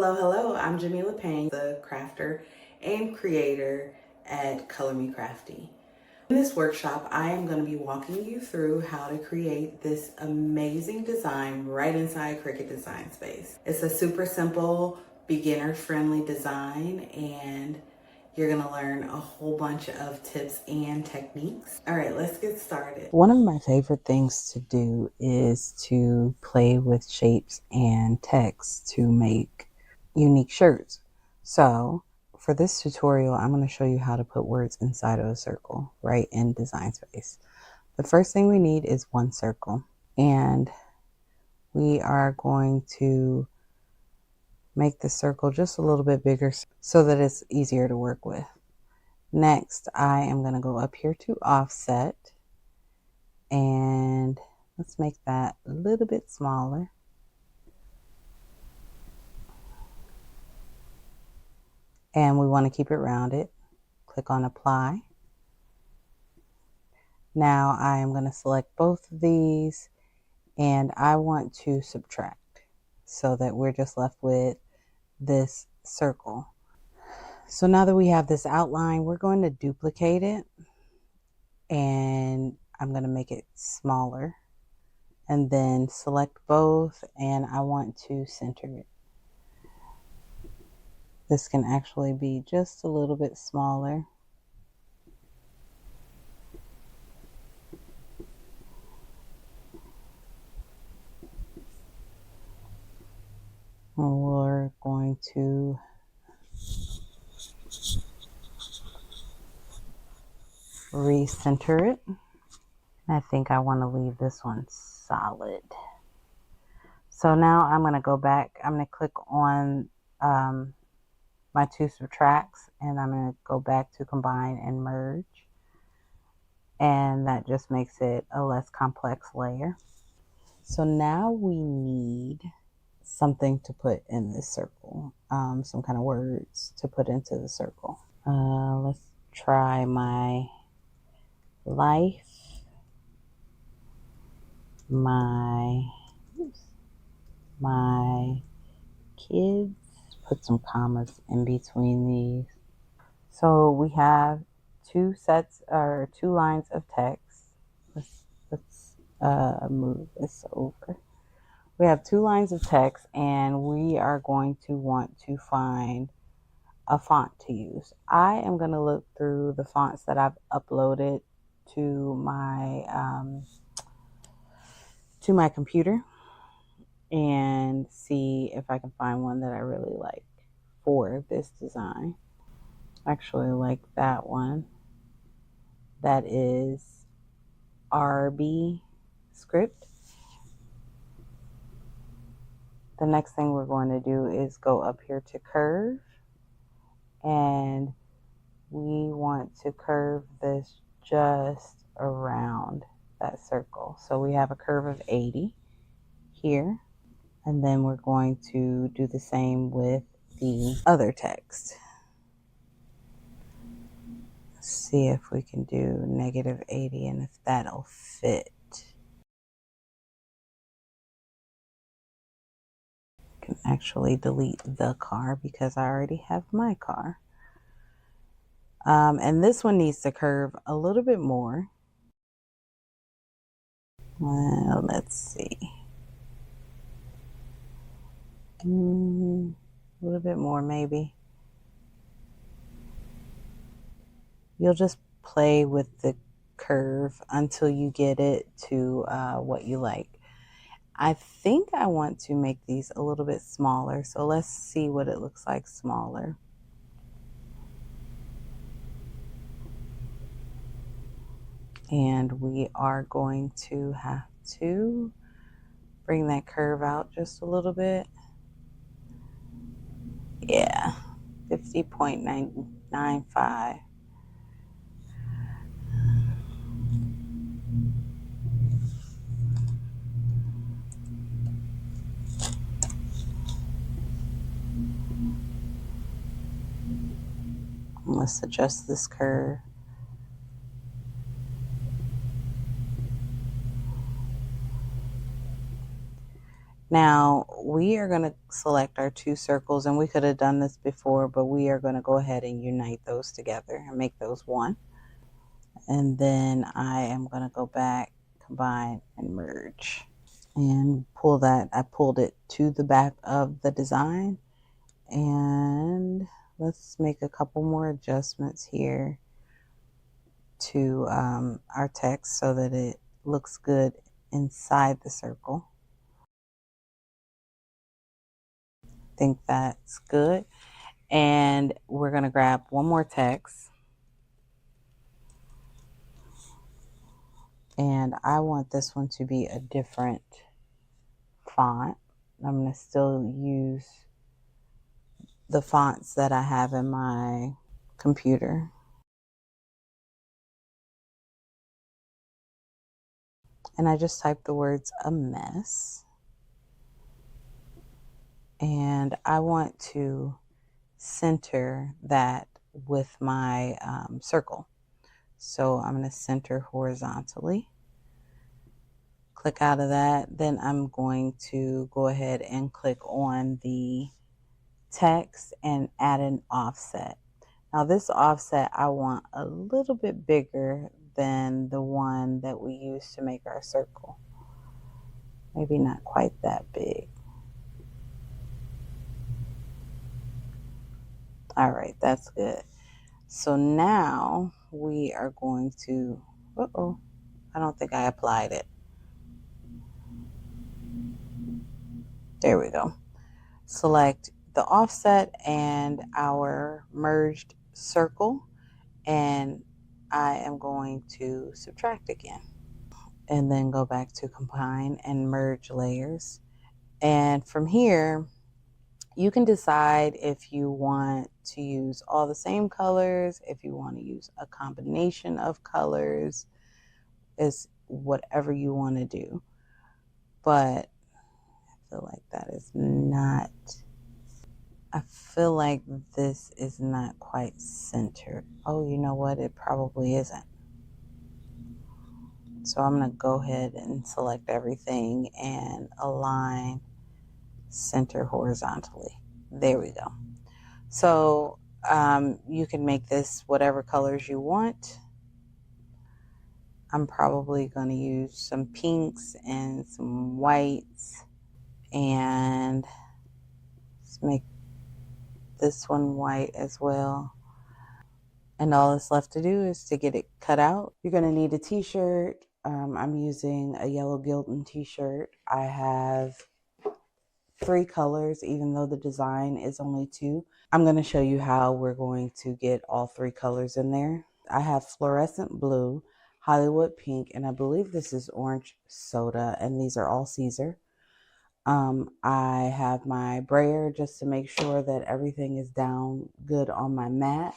Hello, hello, I'm Jamila Payne, the crafter and creator at Color Me Crafty. In this workshop, I am going to be walking you through how to create this amazing design right inside Cricut Design Space. It's a super simple, beginner-friendly design, and you're going to learn a whole bunch of tips and techniques. All right, let's get started. One of my favorite things to do is to play with shapes and text to make unique shirts. So for this tutorial, I'm going to show you how to put words inside of a circle right in Design Space. The first thing we need is one circle, and we are going to make the circle just a little bit bigger so that it's easier to work with. Next, I am going to go up here to offset, and let's make that a little bit smaller. And we want to keep it rounded. Click on apply. Now I am going to select both of these, and I want to subtract so that we're just left with this circle. So now that we have this outline, we're going to duplicate it, and I'm going to make it smaller, and then select both, and I want to center it. This can actually be just a little bit smaller. And we're going to recenter it. I think I want to leave this one solid. So now I'm going to go back. I'm going to click on my two subtracts, and I'm going to go back to combine and merge. And that just makes it a less complex layer. So now we need something to put in this circle, some kind of words to put into the circle. Let's try my life, my kids. Put some commas in between these. So we have two lines of text. Let's move this over. We have two lines of text, and we are going to want to find a font to use. I am going to look through the fonts that I've uploaded to my computer and see if I can find one that I really like for this design. I actually like that one. That is RB script. The next thing we're going to do is go up here to curve, and we want to curve this just around that circle. So we have a curve of 80 here, and then we're going to do the same with the other text. Let's see if we can do -80 and if that'll fit. I can actually delete the car because I already have my car. And this one needs to curve a little bit more. Well, let's see. A little bit more, maybe. You'll just play with the curve until you get it to what you like. I think I want to make these a little bit smaller, so let's see what it looks like smaller. And we are going to have to bring that curve out just a little bit. Yeah, 50.995. Let's adjust this curve. Now, we are going to select our two circles, and we could have done this before, but we are going to go ahead and unite those together and make those one. And then I am going to go back, combine, and merge. And pull that. I pulled it to the back of the design. And let's make a couple more adjustments here to our text so that it looks good inside the circle. I think that's good. And we're going to grab one more text. And I want this one to be a different font. I'm going to still use the fonts that I have in my computer. And I just typed the words "a mess." And I want to center that with my circle. So I'm going to center horizontally. Click out of that. Then I'm going to go ahead and click on the text and add an offset. Now this offset I want a little bit bigger than the one that we used to make our circle. Maybe not quite that big. All right, that's good. So now we are going to, I don't think I applied it. There we go. Select the offset and our merged circle, and I am going to subtract again. And then go back to combine and merge layers. And from here, you can decide if you want to use all the same colors, if you want to use a combination of colors, is whatever you want to do. But I feel like that is not, I feel like this is not quite centered. Oh, you know what? It probably isn't. So I'm going to go ahead and select everything and align center horizontally. There we go. So you can make this whatever colors you want. I'm probably going to use some pinks and some whites, and let's make this one white as well. And all that's left to do is to get it cut out. You're going to need a t-shirt. I'm using a yellow Gildan t-shirt. I have 3 colors, even though the design is only 2. I'm going to show you how we're going to get all 3 colors in there. I have fluorescent blue, Hollywood pink, and I believe this is orange soda, and these are all Caesar. I have my brayer just to make sure that everything is down good on my mat.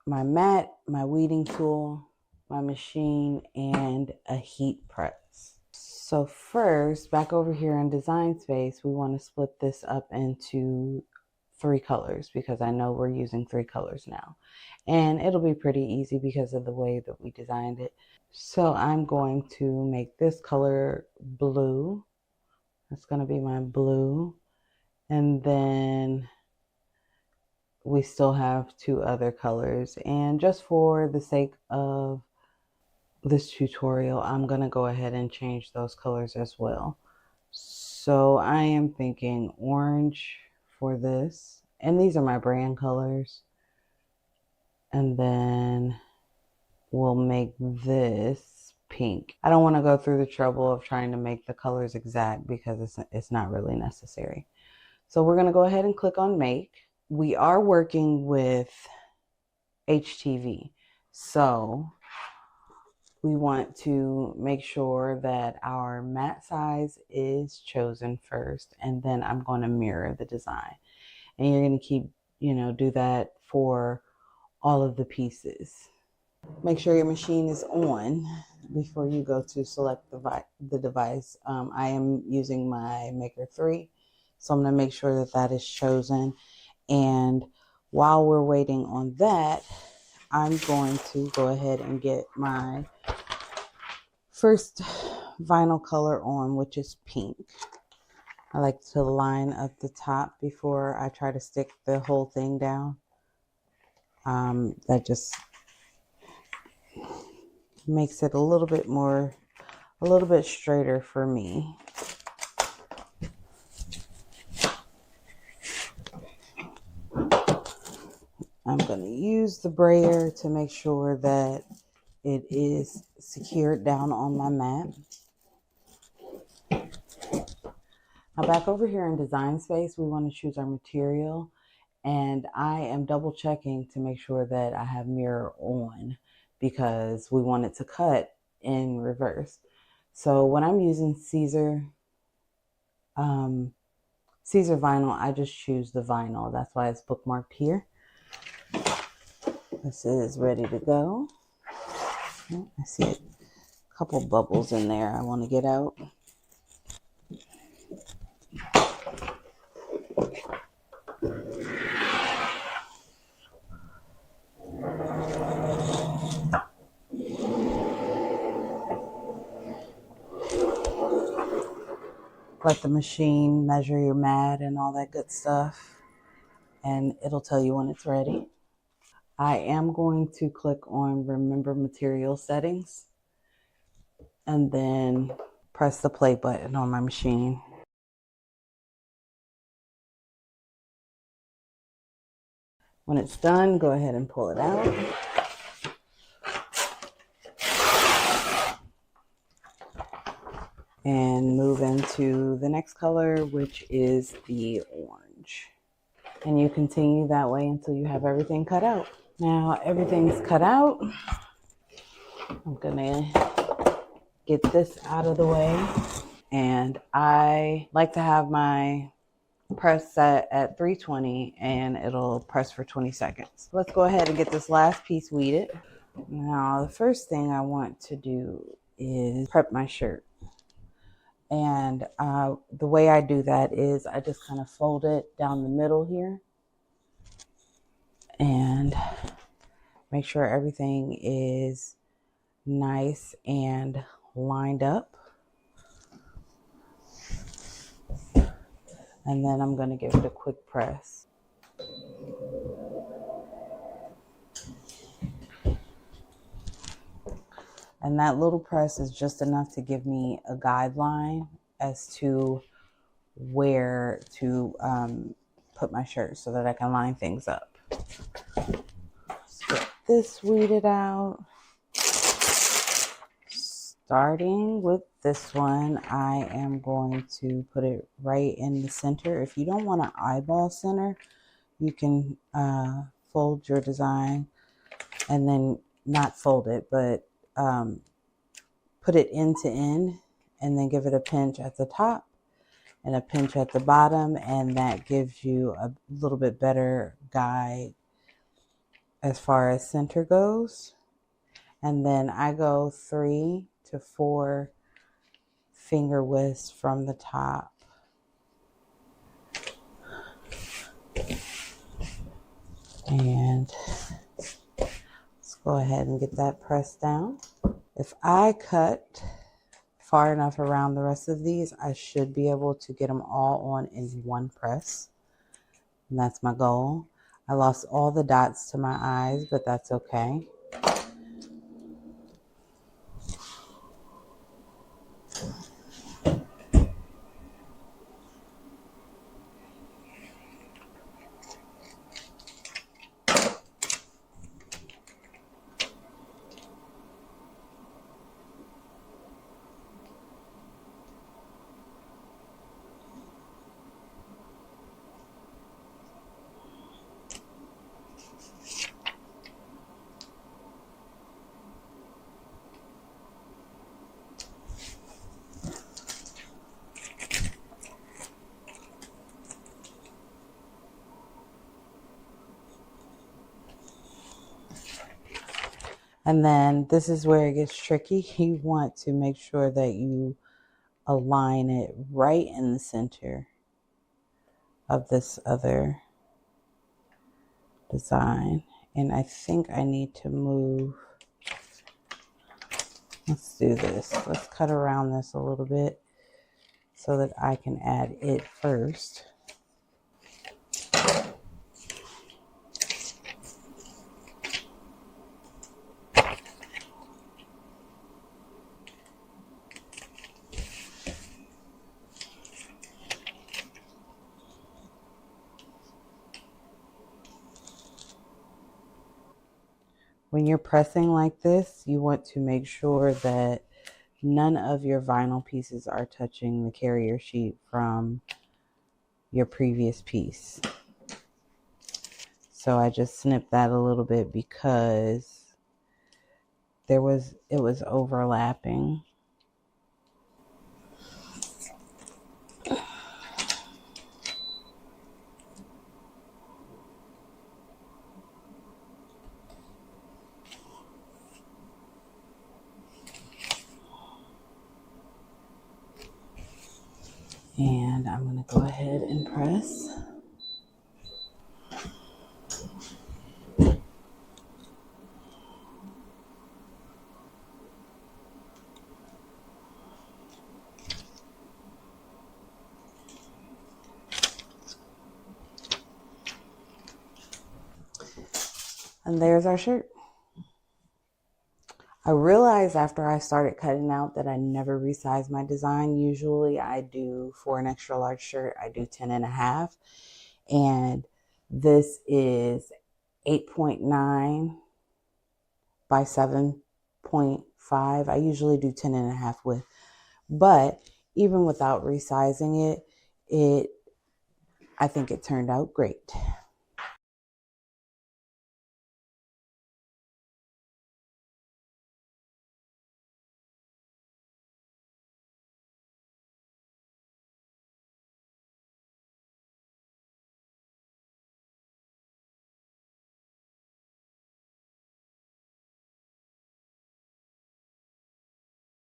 My weeding tool, my machine, and a heat press. So first, back over here in Design Space, we want to split this up into 3 colors because I know we're using 3 colors now. And it'll be pretty easy because of the way that we designed it. So I'm going to make this color blue. That's going to be my blue. And then we still have 2 other colors. And just for the sake of this tutorial, I'm going to go ahead and change those colors as well. So I am thinking orange for this. And these are my brand colors. And then we'll make this pink. I don't want to go through the trouble of trying to make the colors exact because it's not really necessary. So we're going to go ahead and click on make. We are working with HTV. So we want to make sure that our mat size is chosen first, and then I'm going to mirror the design. And you're going to keep, do that for all of the pieces. Make sure your machine is on before you go to select the device. I am using my Maker 3, so I'm going to make sure that that is chosen. And while we're waiting on that, I'm going to go ahead and get my first vinyl color on, which is pink. I like to line up the top before I try to stick the whole thing down. That just makes it a little bit straighter for me. I'm going to use the brayer to make sure that it is secured down on my mat. Now back over here in Design Space, we want to choose our material, and I am double checking to make sure that I have mirror on because we want it to cut in reverse. So when I'm using Caesar vinyl, I just choose the vinyl. That's why it's bookmarked here. This is ready to go. I see a couple bubbles in there I want to get out. Let the machine measure your mat and all that good stuff, and it'll tell you when it's ready. I am going to click on Remember Material Settings and then press the play button on my machine. When it's done, go ahead and pull it out. And move into the next color, which is the orange. And you continue that way until you have everything cut out. Now everything's cut out. I'm gonna get this out of the way. And I like to have my press set at 320 and it'll press for 20 seconds. Let's go ahead and get this last piece weeded. Now the first thing I want to do is prep my shirt. And the way I do that is I just kind of fold it down the middle here and make sure everything is nice and lined up. And then I'm going to give it a quick press. And that little press is just enough to give me a guideline as to where to put my shirt so that I can line things up. Let's get this weeded out. Starting with this one, I am going to put it right in the center. If you don't want an eyeball center, you can fold your design and then not fold it, but put it end to end and then give it a pinch at the top and a pinch at the bottom, and that gives you a little bit better guide as far as center goes. And then I go 3 to 4 finger widths from the top. And let's go ahead and get that pressed down. If I cut far enough around the rest of these, I should be able to get them all on in one press. And that's my goal. I lost all the dots to my eyes, but that's okay. And then this is where it gets tricky. You want to make sure that you align it right in the center of this other design. And I think I need to move. Let's do this. Let's cut around this a little bit so that I can add it first. When you're pressing like this, you want to make sure that none of your vinyl pieces are touching the carrier sheet from your previous piece. So I just snipped that a little bit because it was overlapping. And I'm going to go ahead and press. And there's our shirt. I realized after I started cutting out that I never resize my design. Usually I do, for an extra large shirt, I do 10.5. And this is 8.9 by 7.5. I usually do 10.5 width. But even without resizing it, I think it turned out great.